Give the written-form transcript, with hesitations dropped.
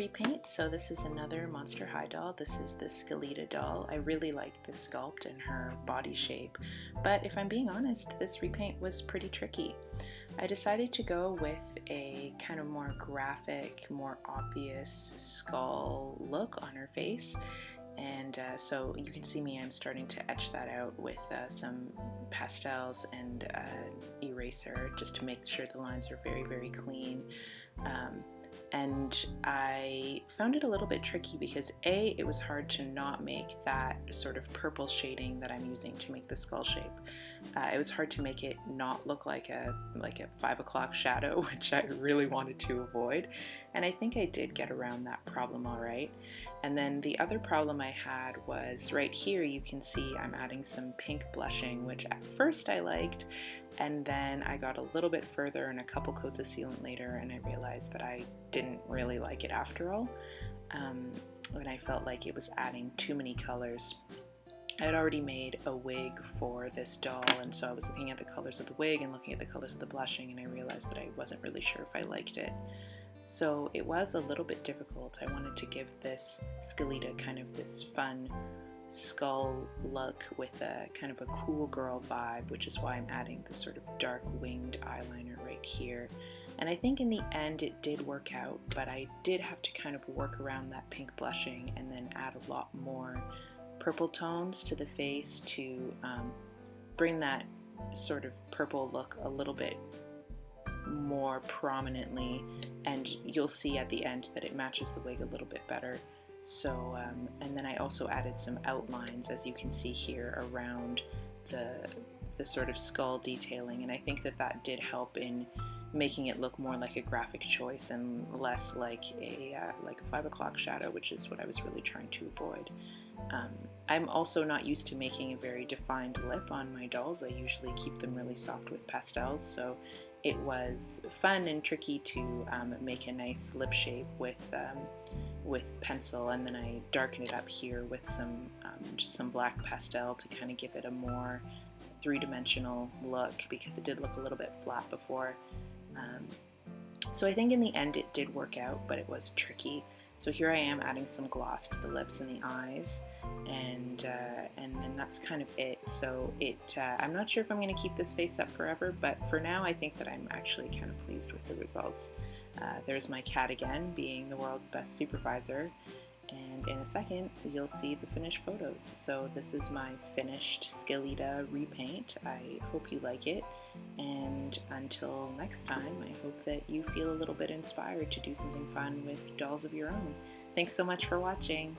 repaint. So this is another Monster High doll. This is the Skelita doll. I really like this sculpt and her body shape, but if I'm being honest, this repaint was pretty tricky. I decided to go with a kind of more graphic, more obvious skull look on her face. And so you can see me, I'm starting to etch that out with some pastels and eraser just to make sure the lines are very, very clean. And I found it a little bit tricky because it was hard to not make that sort of purple shading that I'm using to make the skull shape. It was hard to make it not look like a 5 o'clock shadow, which I really wanted to avoid. And I think I did get around that problem all right. And then the other problem I had was right here you can see I'm adding some pink blushing, which at first I liked, and then I got a little bit further and a couple coats of sealant later and I realized that I didn't really like it after all, and I felt like it was adding too many colors. I had already made a wig for this doll, and so I was looking at the colors of the wig and looking at the colors of the blushing, and I realized that I wasn't really sure if I liked it. So it was a little bit difficult. I wanted to give this Skelita kind of this fun skull look with a kind of a cool girl vibe, which is why I'm adding this sort of dark winged eyeliner right here. And I think in the end it did work out, but I did have to kind of work around that pink blushing and then add a lot more purple tones to the face to bring that sort of purple look a little bit more prominently, and you'll see at the end that it matches the wig a little bit better. So and then I also added some outlines, as you can see here, around the sort of skull detailing, and I think that that did help in making it look more like a graphic choice and less like a 5 o'clock shadow, which is what I was really trying to avoid. I'm also not used to making a very defined lip on my dolls. I usually keep them really soft with pastels, so it was fun and tricky to make a nice lip shape with pencil, and then I darken it up here with some just some black pastel to kind of give it a more three-dimensional look, because it did look a little bit flat before. So I think in the end it did work out, but it was tricky. So here I am adding some gloss to the lips and the eyes, and then that's kind of it. So I'm not sure if I'm going to keep this face up forever, but for now I think that I'm actually kind of pleased with the results. There's my cat again, being the world's best supervisor, and in a second you'll see the finished photos. So this is my finished Skelita repaint. I hope you like it, and until next time, I hope that you feel a little bit inspired to do something fun with dolls of your own. Thanks so much for watching.